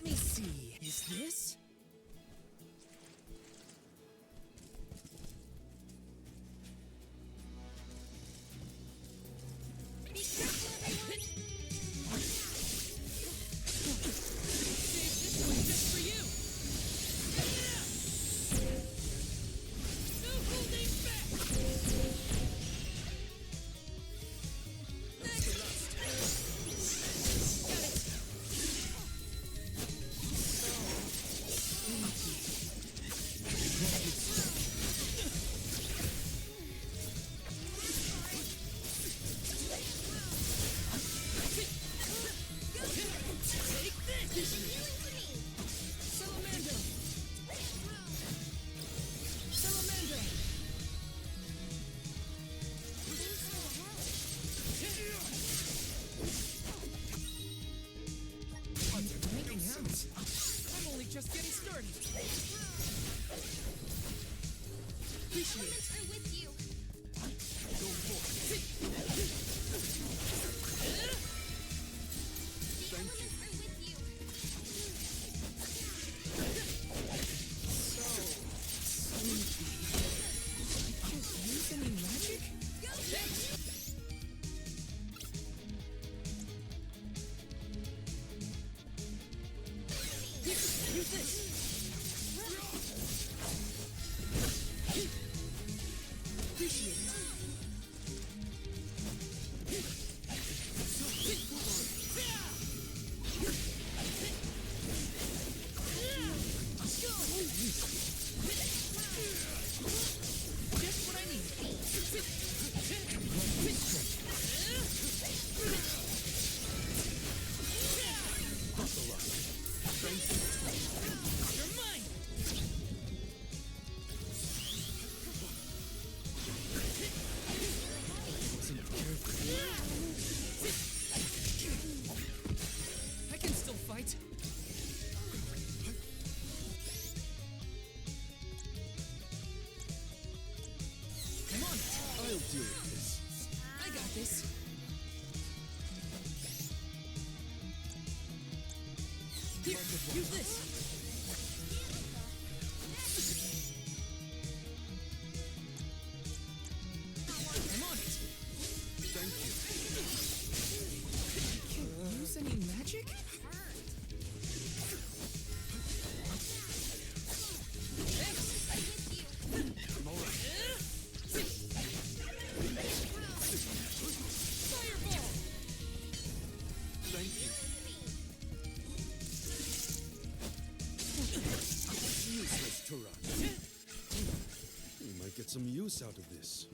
Let me see. Is this? Be careful, everyone! Save this one just for you! No holding back! Next! Got it! Take this! Salamander! Salamander! Making sense. I'm only just getting started. Appreciate it. Are with you. Go for it. The elements are with you. Can't use any magic? Thanks. Here, use this. Appreciate it. Just what I need. You're mine. I can still fight. Come on. I'll deal with this. I got this. Here, use this. I'm on it. Thank you. Can't use any magic? Thanks. I'm all right. Fireball! Thank you. Useless Turan. We might get some use out of this.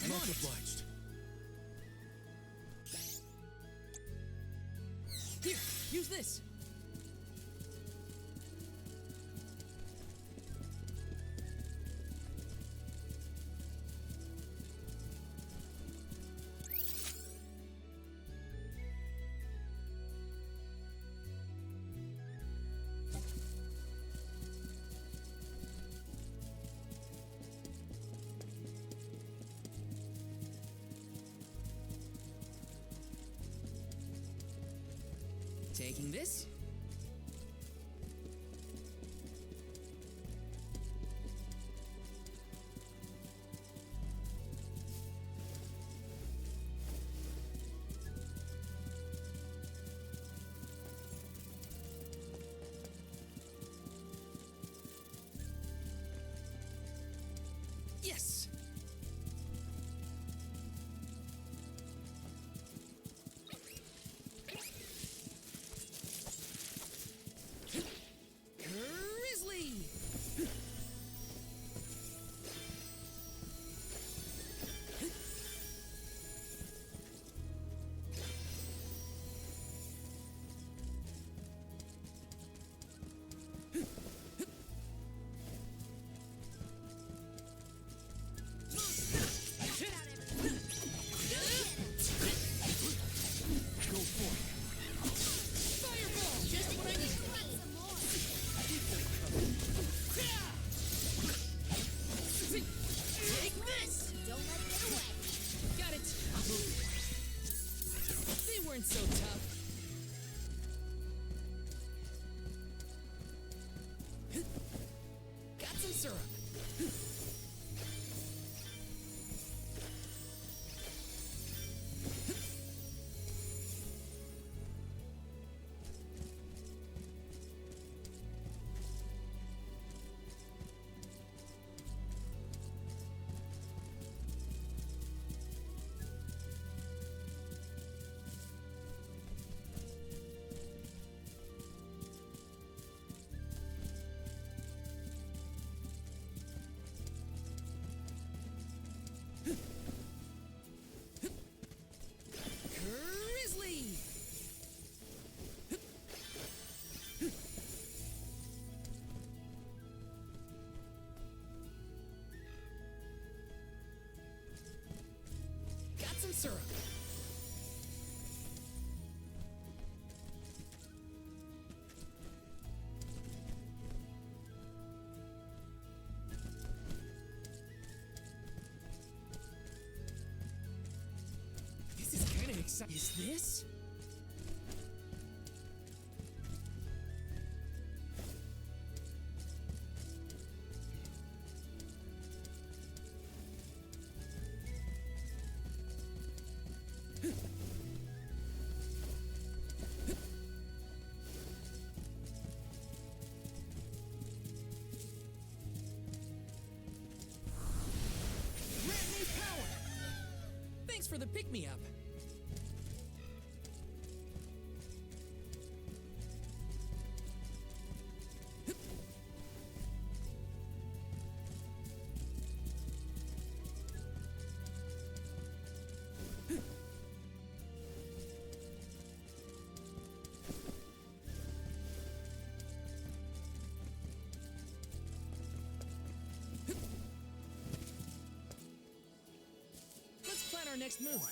I'm on Much it. obliged. Here, use this. Taking this. Yes! syrup. This is kind of exciting. Is this? Grant me power! Thanks for the pick-me-up. Let's plan our next move.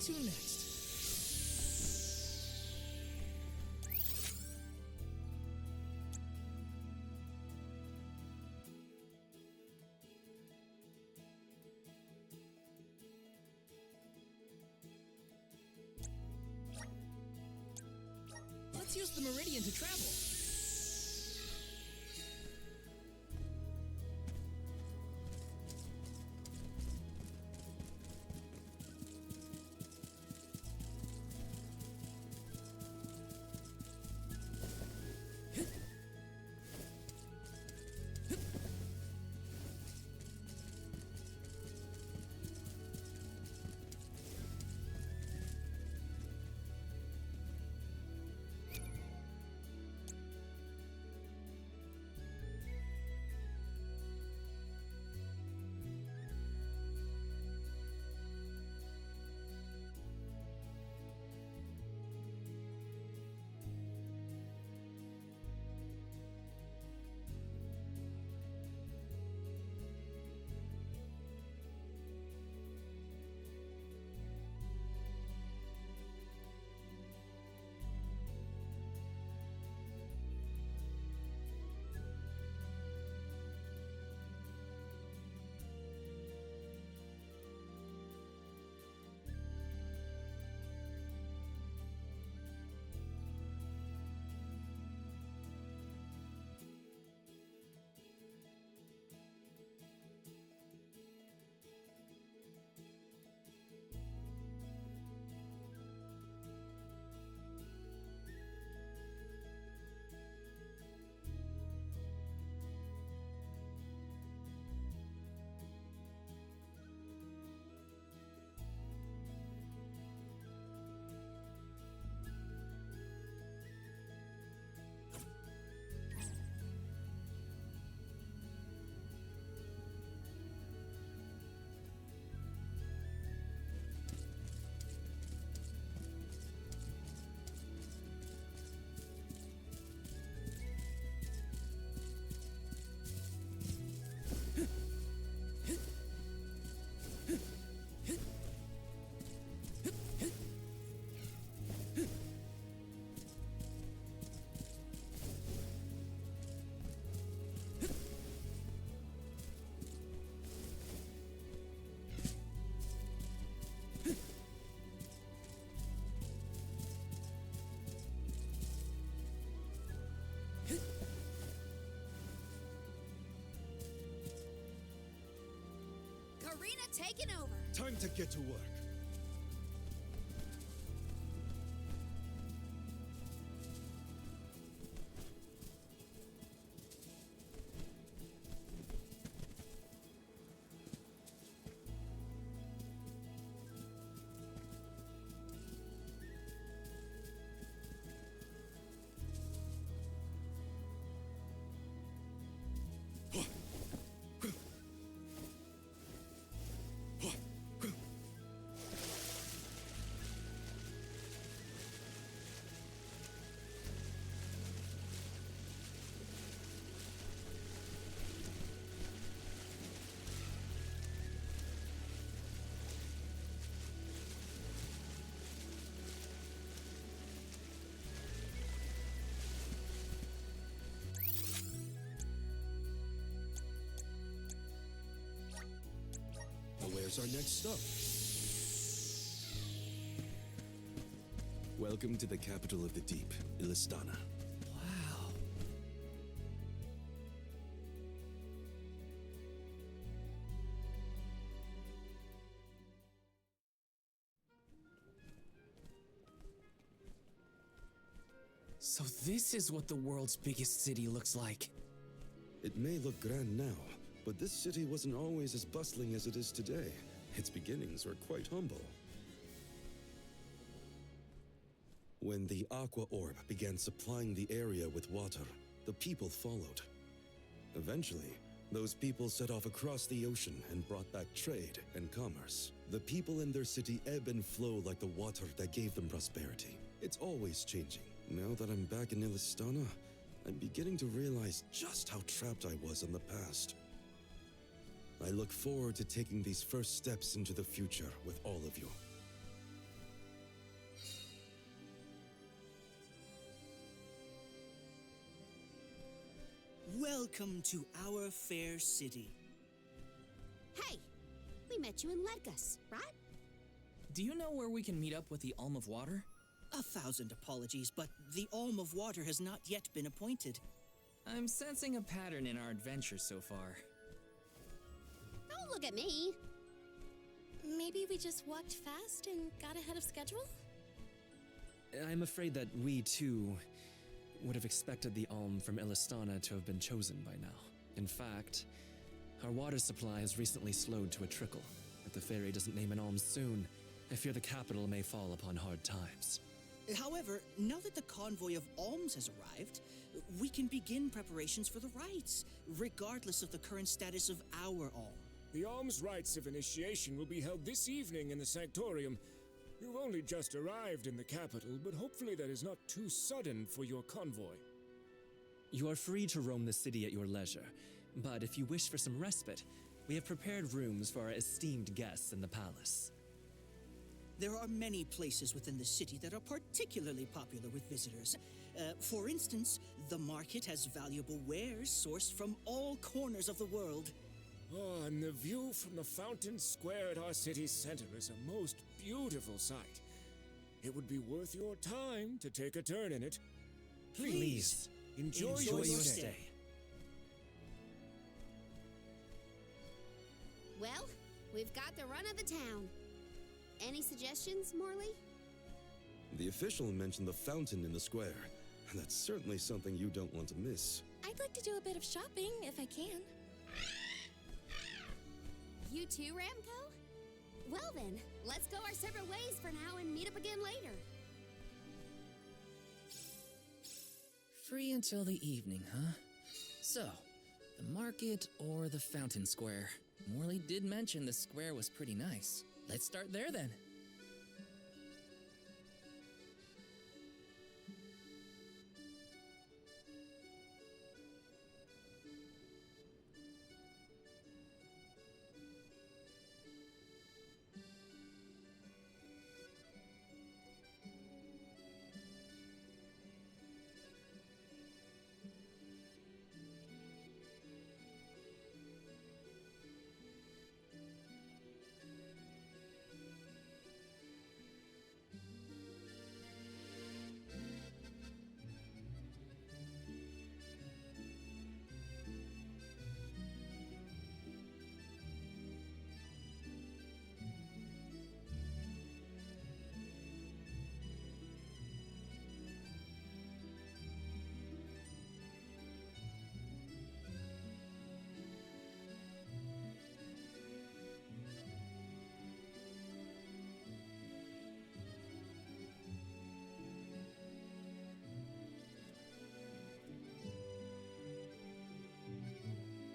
to next? Let's use the Meridian to travel. Karina taking over. Time to get to work. Where's our next stop? Welcome to the capital of the deep, Illistana. Wow. So this is what the world's biggest city looks like. It may look grand now, but this city wasn't always as bustling as it is today. Its beginnings were quite humble. When the Aqua Orb began supplying the area with water, the people followed. Eventually, those people set off across the ocean and brought back trade and commerce. The people in their city ebb and flow like the water that gave them prosperity. It's always changing. Now that I'm back in Illistana, I'm beginning to realize just how trapped I was in the past. I look forward to taking these first steps into the future with all of you. Welcome to our fair city. Hey, we met you in Ledgus, right? Do you know where we can meet up with the Alm of Water? 1,000 apologies, but the Alm of Water has not yet been appointed. I'm sensing a pattern in our adventure so far. Don't look at me. Maybe we just walked fast and got ahead of schedule? I'm afraid that we, too, would have expected the Alm from Illistana to have been chosen by now. In fact, our water supply has recently slowed to a trickle. If the fairy doesn't name an Alm soon, I fear the capital may fall upon hard times. However, now that the convoy of alms has arrived, we can begin preparations for the rites, regardless of the current status of our alm. The alms rites of initiation will be held this evening in the Sanctorium. You've only just arrived in the capital, but hopefully that is not too sudden for your convoy. You are free to roam the city at your leisure, but if you wish for some respite, we have prepared rooms for our esteemed guests in the palace. There are many places within the city that are particularly popular with visitors. For instance, the market has valuable wares sourced from all corners of the world. Oh, and the view from the fountain square at our city center is a most beautiful sight. It would be worth your time to take a turn in it. Please, enjoy your your stay. Well, we've got the run of the town. Any suggestions, Morley? The official mentioned the fountain in the square, and that's certainly something you don't want to miss. I'd like to do a bit of shopping if I can. You too, Ramco? Well then, let's go our separate ways for now and meet up again later. Free until the evening, huh? So, the market or the fountain square? Morley did mention the square was pretty nice. Let's start there then.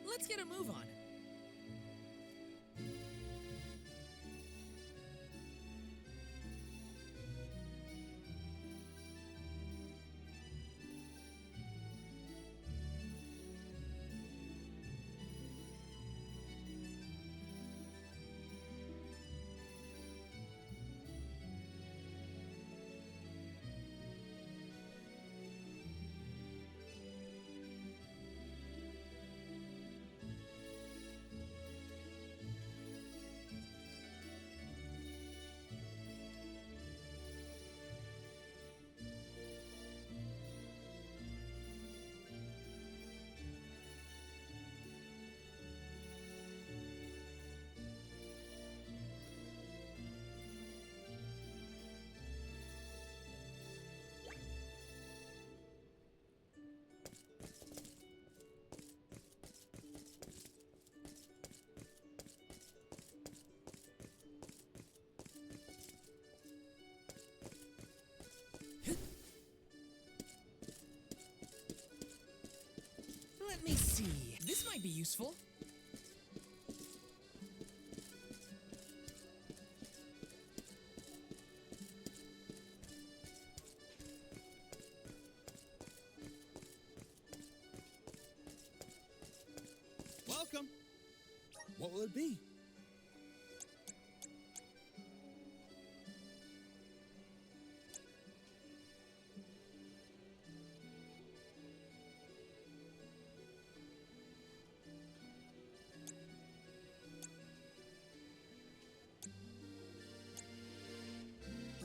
Let's get a move on. Let me see. This might be useful. Welcome. What will it be?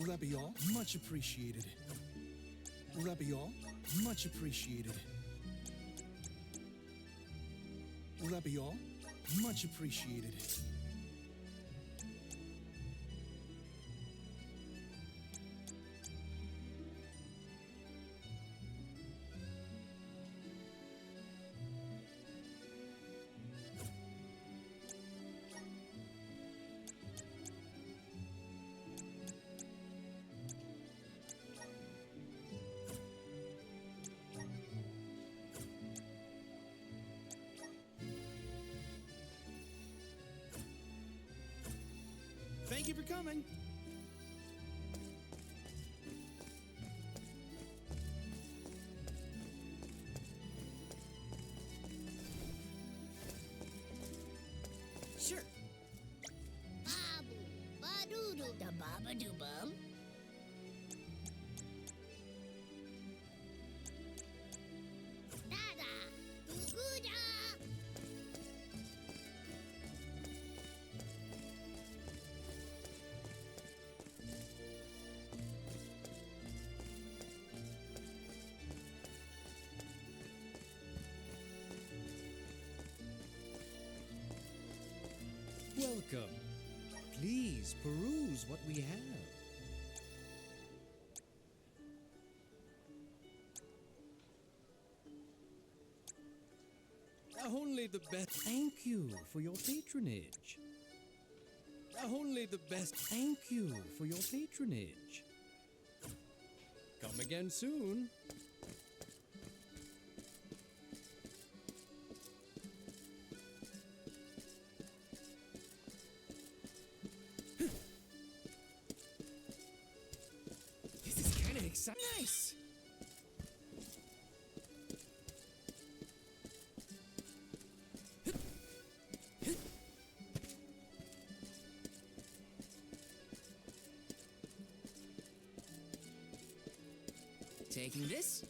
Will that be all? Much appreciated. Will that be all? Much appreciated. Will that be all? Much appreciated. Thank you for coming. Sure. Babu, badoodle, da babadoo bum. Dada, doo-goo-da. Welcome. Please peruse what we have. Only the best. Thank you for your patronage. Only the best. Thank you for your patronage. Come again soon. This is kind of exciting. Nice! Taking this?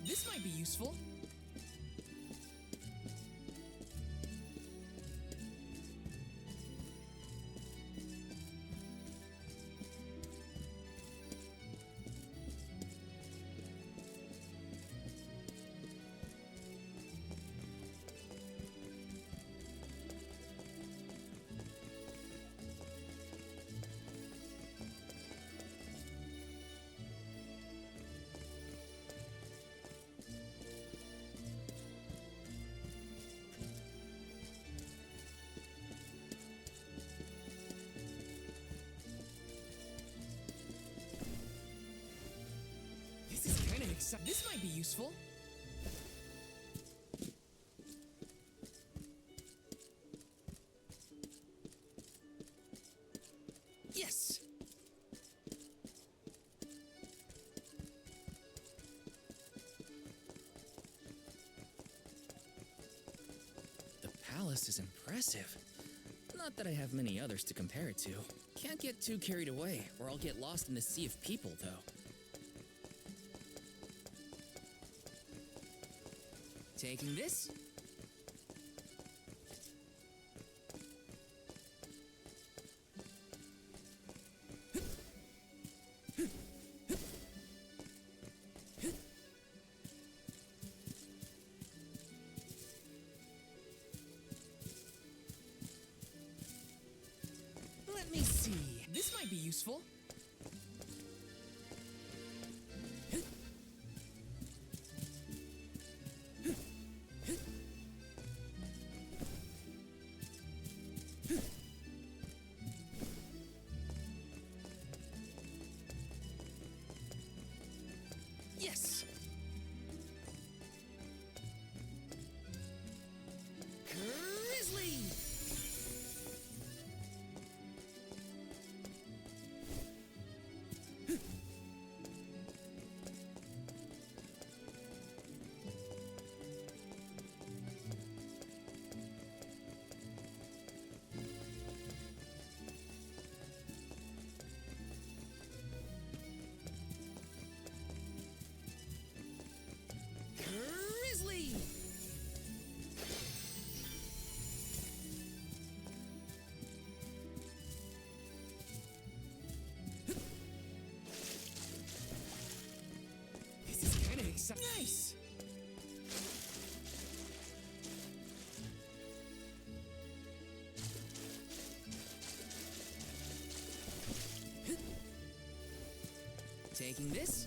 This might be useful. This might be useful. Yes! The palace is impressive. Not that I have many others to compare it to. Can't get too carried away, or I'll get lost in the sea of people, though. Taking this? Let me see. This might be useful. exciting. Nice! Taking this.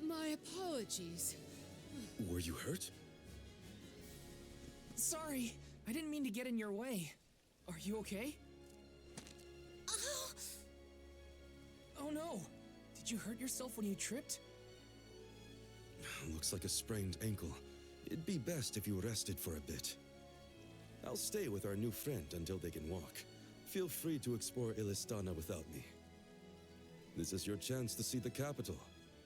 My apologies. Were you hurt? Sorry, I didn't mean to get in your way. Are you okay? Oh no! Did you hurt yourself when you tripped? Looks like a sprained ankle. It'd be best if you rested for a bit. I'll stay with our new friend until they can walk. Feel free to explore Illistana without me. This is your chance to see the capital.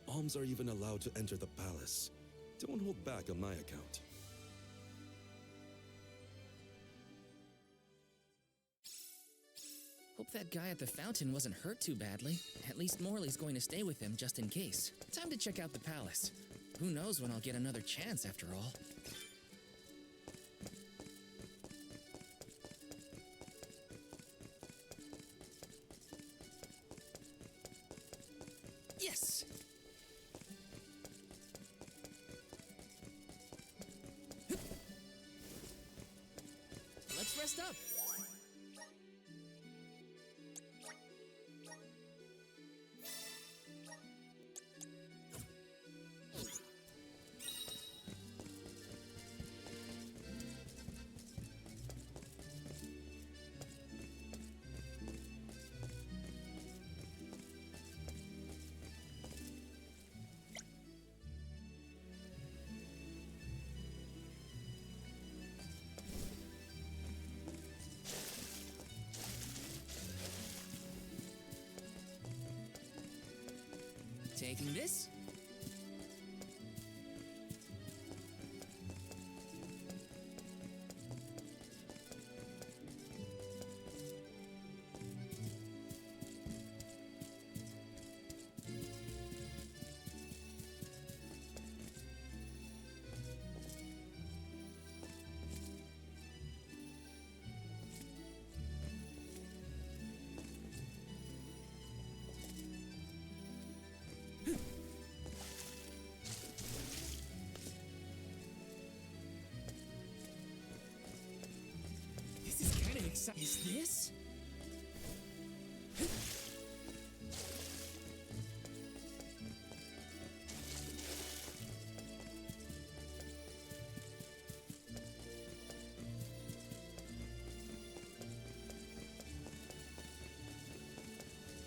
Alms are even allowed to enter the palace. Don't hold back on my account. Hope that guy at the fountain wasn't hurt too badly. At least Morley's going to stay with him just in case. Time to check out the palace. Who knows when I'll get another chance after all. Yes! Let's rest up. Taking this. This is kind of exciting. Is this?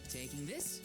Taking this.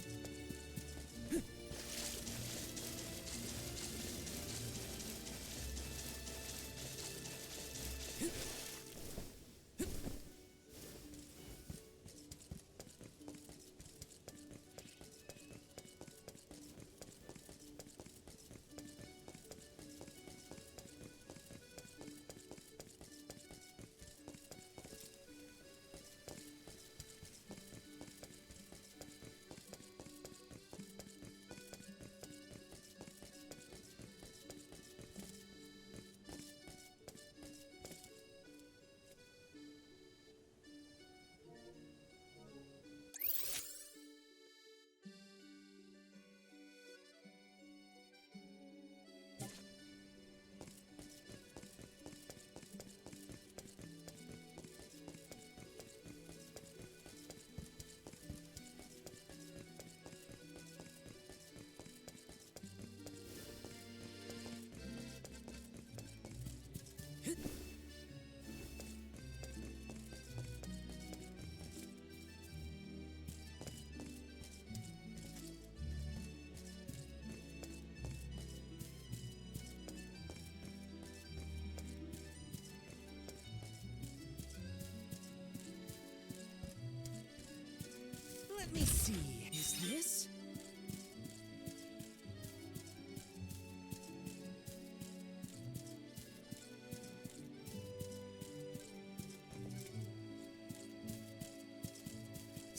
Let me see. Is this?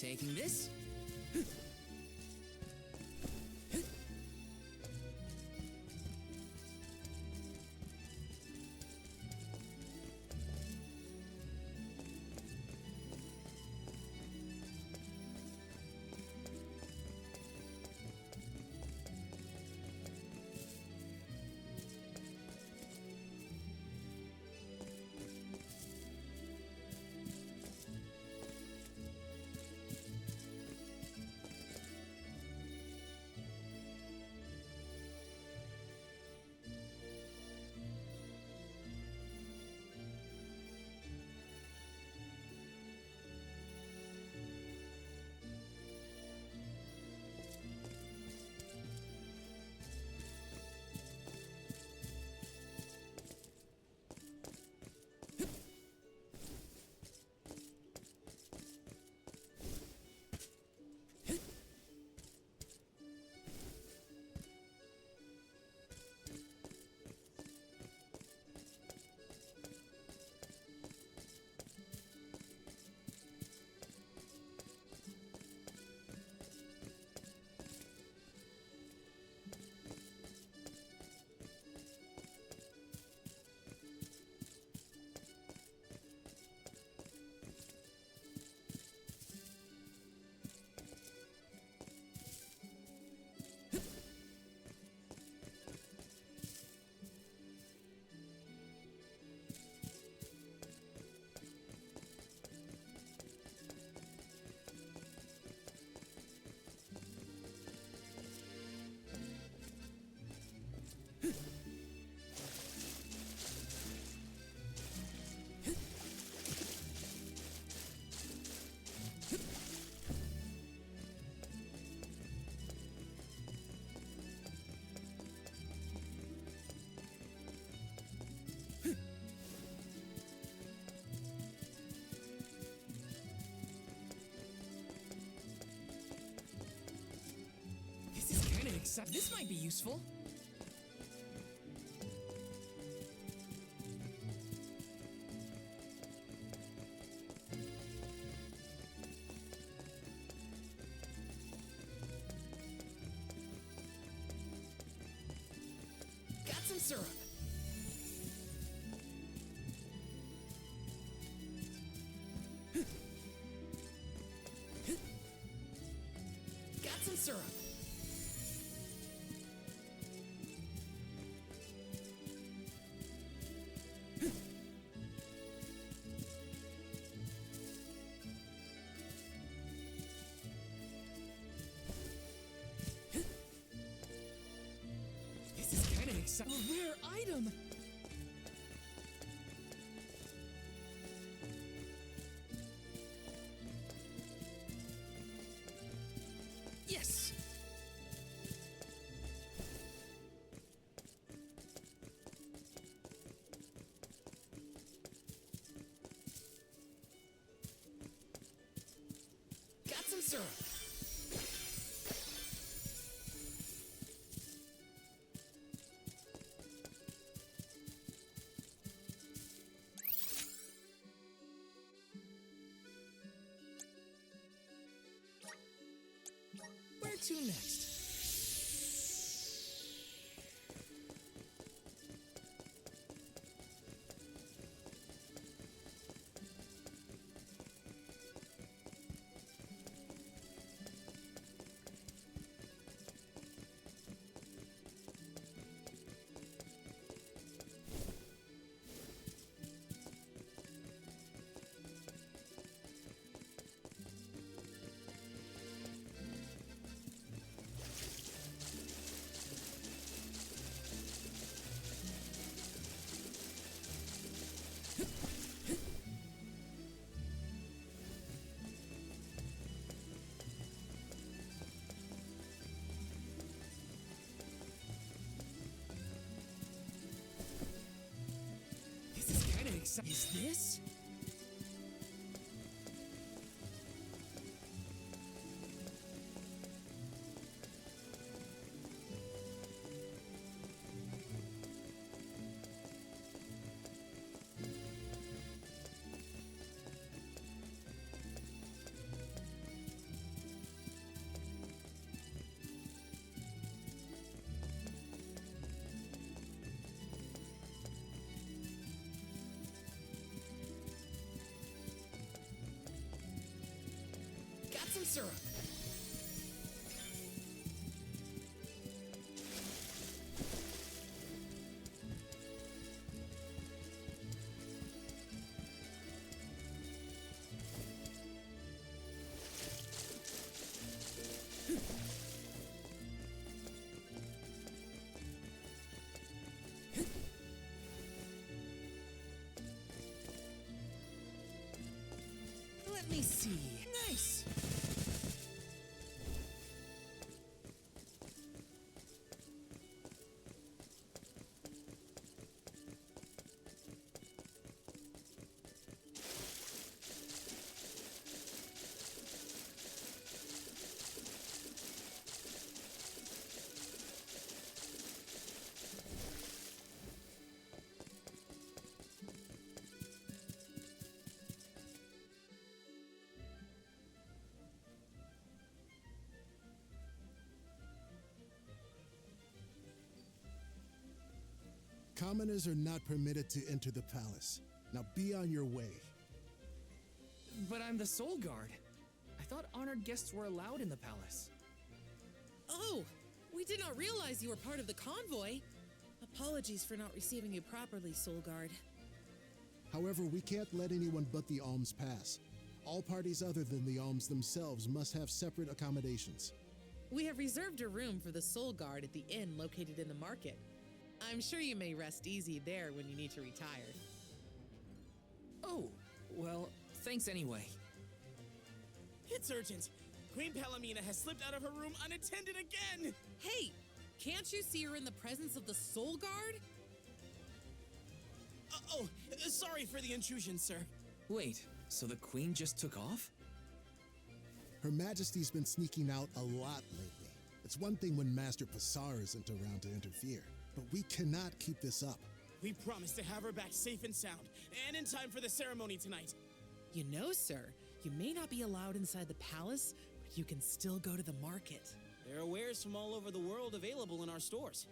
Taking this. This might be useful. Got some syrup. Got some syrup. A rare item! Yes! Got some syrup! Where to next? Is this? syrup! Let me see. Nice! Commoners are not permitted to enter the palace. Now be on your way. But I'm the Soul Guard. I thought honored guests were allowed in the palace. Oh, we did not realize you were part of the convoy. Apologies for not receiving you properly, Soul Guard. However, we can't let anyone but the alms pass. All parties other than the alms themselves must have separate accommodations. We have reserved a room for the Soul Guard at the inn located in the market. I'm sure you may rest easy there when you need to retire. Oh, well, thanks anyway. It's urgent. Queen Palomina has slipped out of her room unattended again! Hey, can't you see her in the presence of the Soul Guard? Sorry for the intrusion, sir. Wait, so the queen just took off? Her Majesty's been sneaking out a lot lately. It's one thing when Master Passar isn't around to interfere, but we cannot keep this up. We promised to have her back safe and sound, and in time for the ceremony tonight. You know, sir, you may not be allowed inside the palace, but you can still go to the market. There are wares from all over the world available in our stores.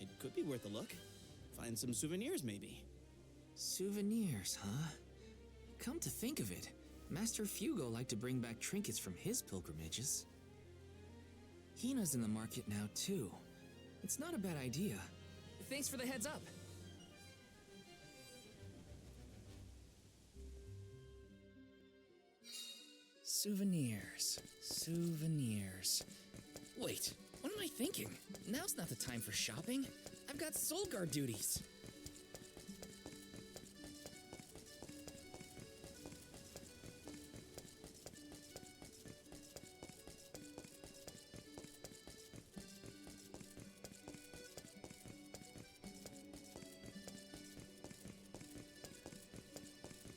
It could be worth a look. Find some souvenirs, maybe. Souvenirs, huh? Come to think of it, Master Fugo liked to bring back trinkets from his pilgrimages. Hina's in the market now, too. It's not a bad idea. Thanks for the heads up. Souvenirs. Wait, what am I thinking? Now's not the time for shopping. I've got Soul Guard duties.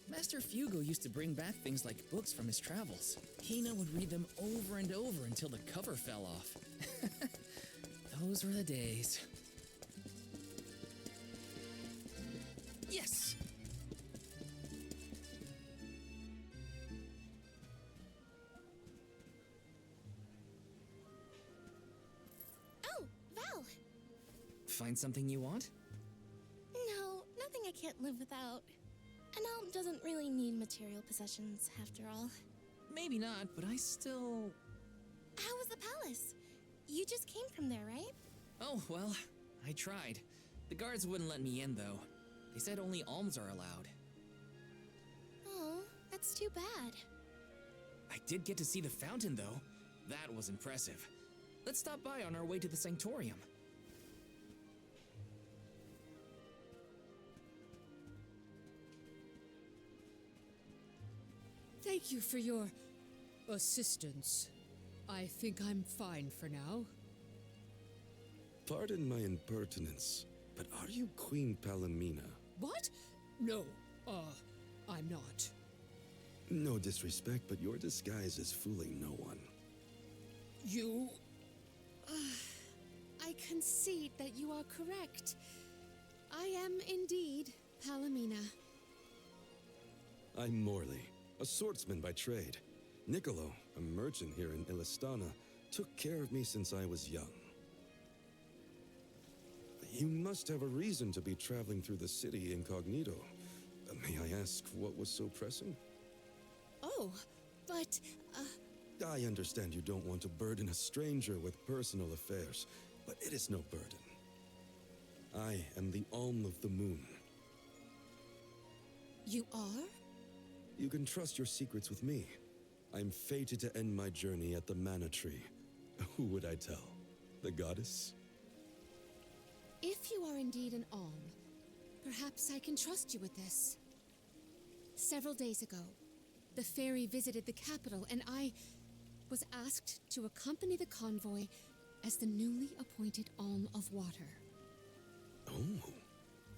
Master Fugo used to bring back things like books from his travels. Hina would read them over and over until the cover fell off. Those were the days. Yes! Oh, Val! Find something you want? No, nothing I can't live without. An alm doesn't really need material possessions, after all. Maybe not, but I still... How was the palace? You just came from there, right? Oh, well, I tried. The guards wouldn't let me in, though. They said only alms are allowed. Oh, that's too bad. I did get to see the fountain, though. That was impressive. Let's stop by on our way to the Sanctorium. Thank you for your assistance. I think I'm fine for now. Pardon my impertinence, but are you Queen Palomina? What? No, I'm not. No disrespect, but your disguise is fooling no one. You... I concede that you are correct. I am indeed Palomina. I'm Morley, a swordsman by trade. Niccolo, a merchant here in Illistana, took care of me since I was young. You must have a reason to be traveling through the city incognito. May I ask what was so pressing? Oh, but, I understand you don't want to burden a stranger with personal affairs, but it is no burden. I am the Alm of the Moon. You are? You can trust your secrets with me. I'm fated to end my journey at the Mana Tree. Who would I tell? The goddess? If you are indeed an Alm, perhaps I can trust you with this. Several days ago, the fairy visited the capital, and I was asked to accompany the convoy as the newly appointed Alm of Water. Oh,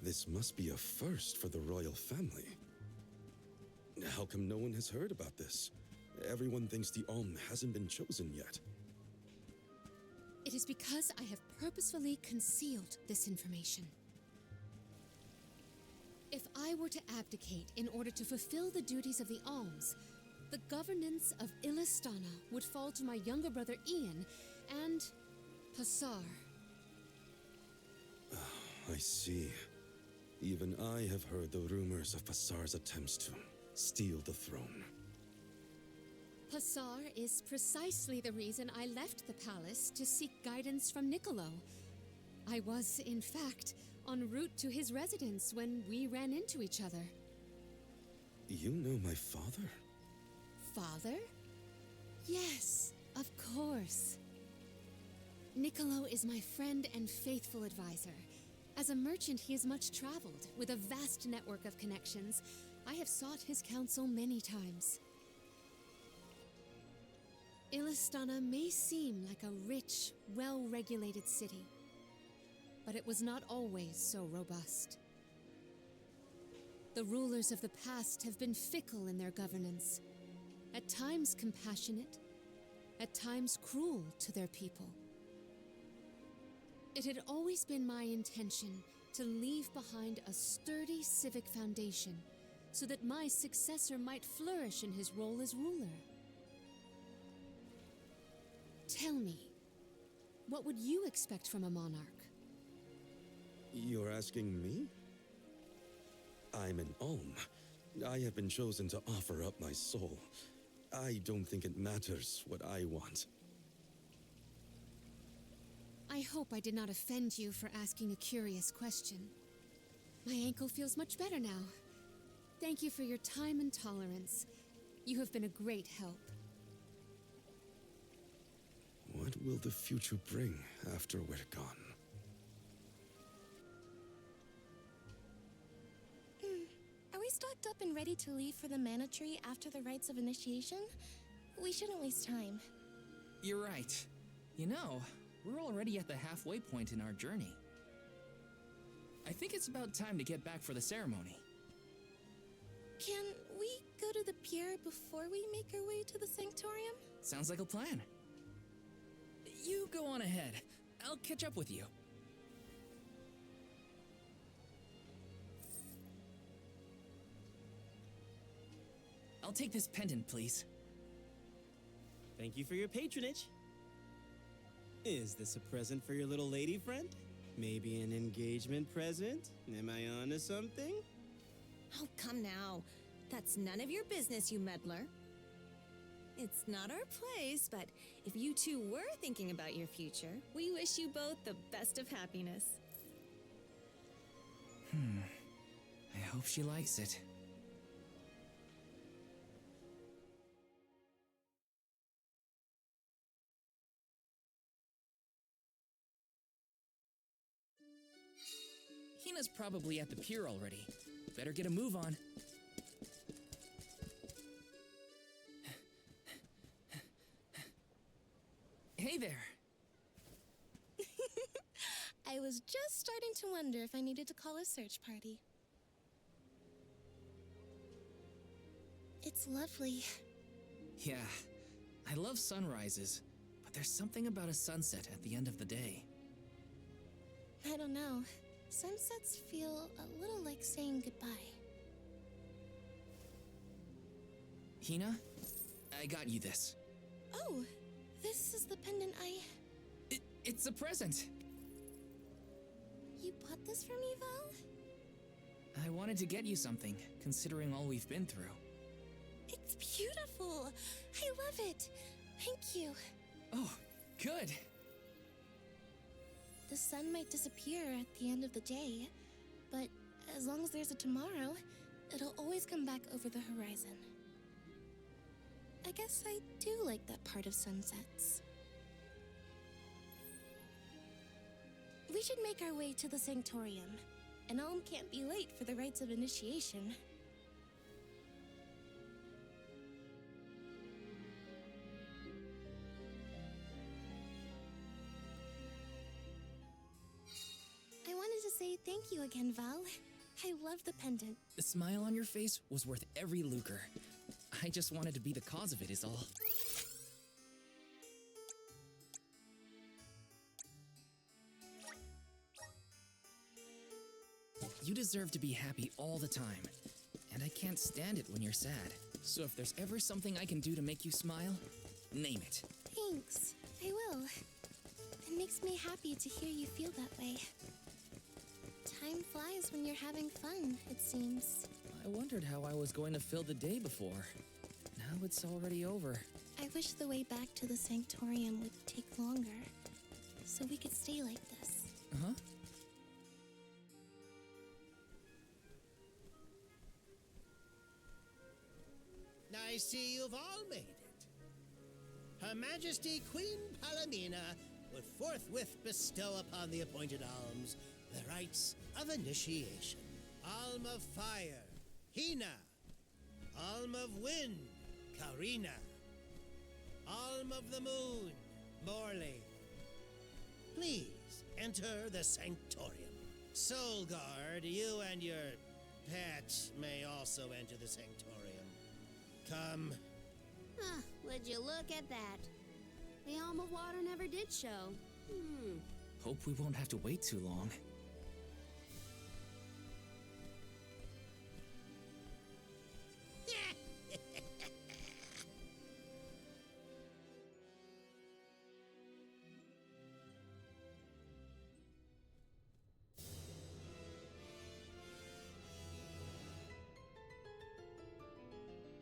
this must be a first for the royal family. How come no one has heard about this? Everyone thinks the Alm hasn't been chosen yet. It is because I have purposefully concealed this information. If I were to abdicate in order to fulfill the duties of the Alms, the governance of Illistana would fall to my younger brother Ian and Passar. I see. Even I have heard the rumors of Passar's attempts to steal the throne. Passar is precisely the reason I left the palace to seek guidance from Niccolo. I was, in fact, en route to his residence when we ran into each other. You know my father? Father? Yes, of course. Niccolo is my friend and faithful advisor. As a merchant, he is much traveled, with a vast network of connections. I have sought his counsel many times. Illistana may seem like a rich, well-regulated city, but it was not always so robust. The rulers of the past have been fickle in their governance, at times compassionate, at times cruel to their people. It had always been my intention to leave behind a sturdy civic foundation so that my successor might flourish in his role as ruler. Tell me, what would you expect from a monarch? You're asking me? I'm an Alm. I have been chosen to offer up my soul. I don't think it matters what I want. I hope I did not offend you for asking a curious question. My ankle feels much better now. Thank you for your time and tolerance. You have been a great help. What will the future bring after we're gone? Are we stocked up and ready to leave for the Mana Tree after the rites of initiation? We shouldn't waste time. You're right. You know, we're already at the halfway point in our journey. I think it's about time to get back for the ceremony. Can we go to the pier before we make our way to the Sanctorium? Sounds like a plan. You go on ahead. I'll catch up with you. I'll take this pendant, please. Thank you for your patronage. Is this a present for your little lady friend? Maybe an engagement present? Am I onto something? Oh, come now. That's none of your business, you meddler. It's not our place, but if you two were thinking about your future, we wish you both the best of happiness. I hope she likes it. Hina's probably at the pier already. Better get a move on. Hey there. I was just starting to wonder if I needed to call a search party. It's lovely. Yeah, I love sunrises, but there's something about a sunset at the end of the day. I don't know. Sunsets feel a little like saying goodbye. Hina, I got you this. Oh, this is the pendant It's a present. You bought this for me, Val? I wanted to get you something, considering all we've been through. It's beautiful. I love it. Thank you. Oh, good. The sun might disappear at the end of the day, but as long as there's a tomorrow, it'll always come back over the horizon. I guess I do like that part of sunsets. We should make our way to the Sanctorium. An alm can't be late for the rites of initiation. I wanted to say thank you again, Val. I love the pendant. The smile on your face was worth every lucre. I just wanted to be the cause of it, is all. You deserve to be happy all the time, and I can't stand it when you're sad. So if there's ever something I can do to make you smile, name it. Thanks. I will. It makes me happy to hear you feel that way. Time flies when you're having fun, it seems. I wondered how I was going to fill the day before. Now it's already over. I wish the way back to the Sanctorium would take longer, so we could stay like this. Uh-huh. I see you've all made it. Her Majesty Queen Palomina would forthwith bestow upon the appointed alms the rites of initiation. Alm of Fire, Hina. Alm of Wind, Karina. Alm of the Moon, Morley. Please enter the Sanctorium. Soul Guard, you and your pet may also enter the Sanctorium. Come. Huh, would you look at that? The Alm of Water never did show. Hope we won't have to wait too long.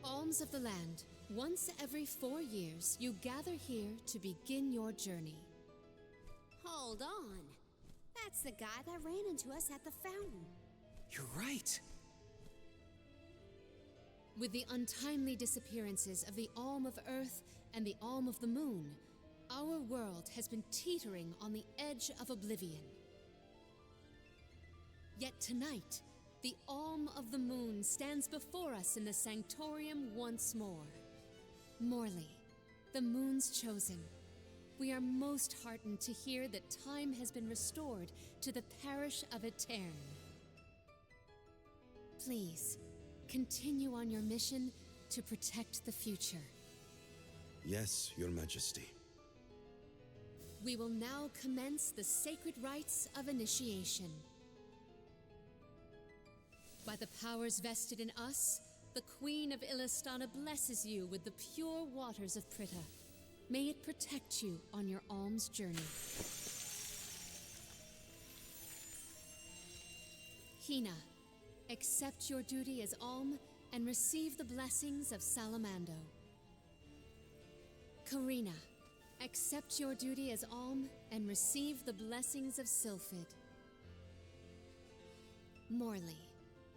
Alms of the land. Once every 4 years, you gather here to begin your journey. Hold on. That's the guy that ran into us at the fountain. You're right. With the untimely disappearances of the Alm of Earth and the Alm of the Moon, our world has been teetering on the edge of oblivion. Yet tonight, the Alm of the Moon stands before us in the Sanctorium once more. Morley, the Moon's chosen, we are most heartened to hear that time has been restored to the parish of Etern. Please, continue on your mission to protect the future. Yes, Your Majesty. We will now commence the sacred rites of initiation. By the powers vested in us, the Queen of Illistana blesses you with the pure waters of Pritta. May it protect you on your alms journey. Hina, accept your duty as alm and receive the blessings of Salamando. Karina, accept your duty as alm and receive the blessings of Sylphid. Morley,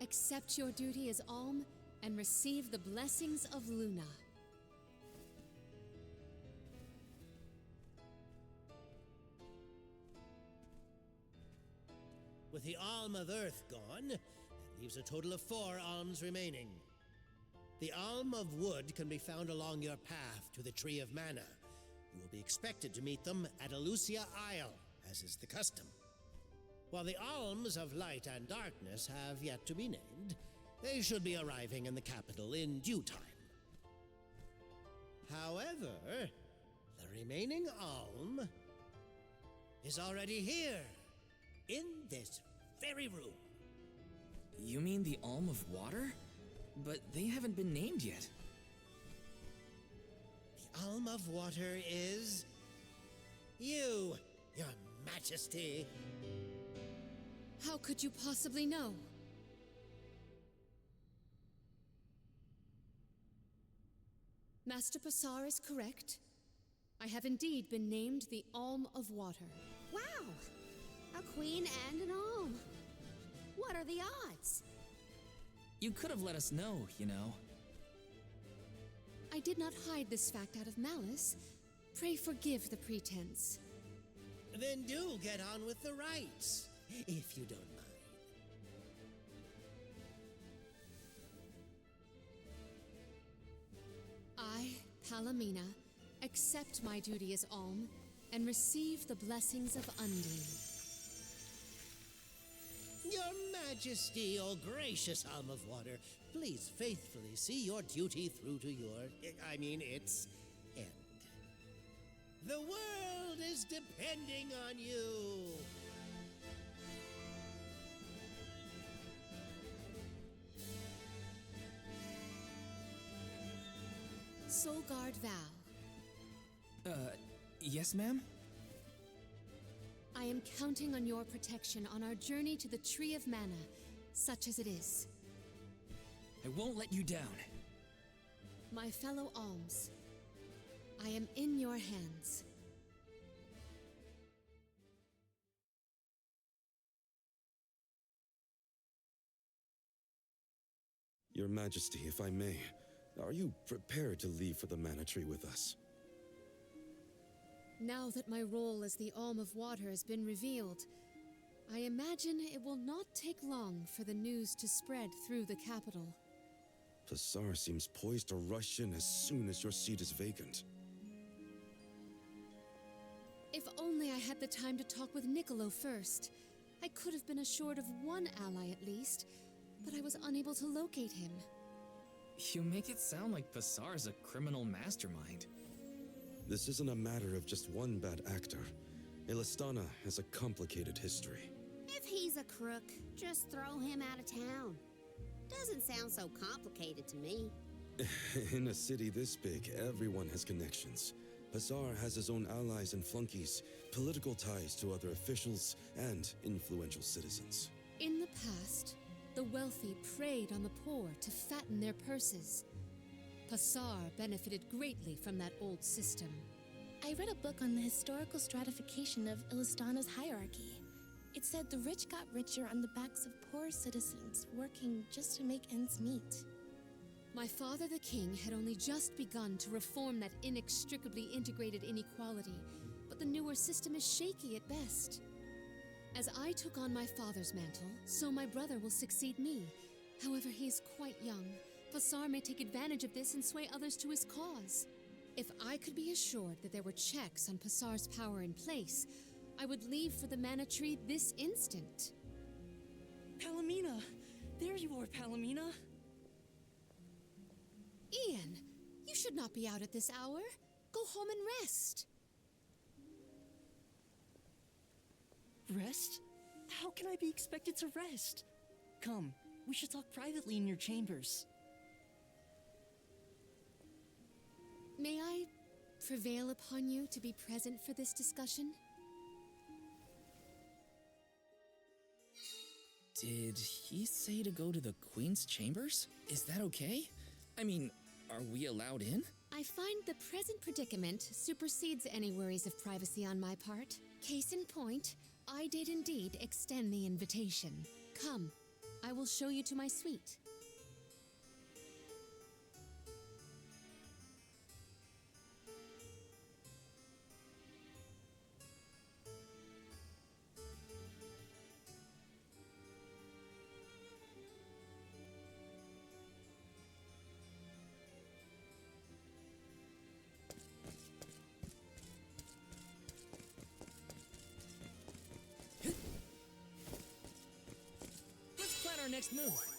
accept your duty as alm and receive the blessings of Luna. With the Alm of Earth gone, that leaves a total of 4 alms remaining. The Alm of Wood can be found along your path to the Tree of Mana. You will be expected to meet them at Elusia Isle, as is the custom. While the Alms of Light and Darkness have yet to be named, they should be arriving in the capital in due time. However, the remaining alm is already here, in this very room. You mean the Alm of Water? But they haven't been named yet. The Alm of Water is you, Your Majesty. How could you possibly know? Master Passar is correct. I have indeed been named the Alm of Water. Wow! A queen and an alm. What are the odds? You could have let us know, you know. I did not hide this fact out of malice. Pray forgive the pretense. Then do get on with the rites, if you don't mind. I, Palomina, accept my duty as Alm and receive the blessings of Undine. Your Majesty, O gracious Alm of Water, please faithfully see your duty through to its end. The world is depending on you. Solgard Val. Yes, ma'am? I am counting on your protection on our journey to the Tree of Mana, such as it is. I won't let you down. My fellow alms, I am in your hands. Your Majesty, if I may, are you prepared to leave for the Mana Tree with us? Now that my role as the Alm of Water has been revealed, I imagine it will not take long for the news to spread through the capital. Passar seems poised to rush in as soon as your seat is vacant. If only I had the time to talk with Niccolo first. I could have been assured of one ally at least, but I was unable to locate him. You make it sound like Passar's a criminal mastermind. This isn't a matter of just one bad actor. Elistana has a complicated history. If he's a crook, just throw him out of town. Doesn't sound so complicated to me. In a city this big, everyone has connections. Passar has his own allies and flunkies, political ties to other officials, and influential citizens. In the past, the wealthy preyed on the poor to fatten their purses. Passar benefited greatly from that old system. I read a book on the historical stratification of Ilistana's hierarchy. It said the rich got richer on the backs of poor citizens, working just to make ends meet. My father, the king, had only just begun to reform that inextricably integrated inequality, but the newer system is shaky at best. As I took on my father's mantle, so my brother will succeed me. However, he is quite young. Passar may take advantage of this and sway others to his cause. If I could be assured that there were checks on Passar's power in place, I would leave for the Mana Tree this instant. Palomina! There you are, Palomina! Ian, you should not be out at this hour. Go home and rest. Rest? How can I be expected to rest? Come, we should talk privately in your chambers. May I prevail upon you to be present for this discussion? Did he say to go to the Queen's chambers? Is that okay? I mean, are we allowed in? I find the present predicament supersedes any worries of privacy on my part. Case in point, I did indeed extend the invitation. Come, I will show you to my suite. Let's plan our next move.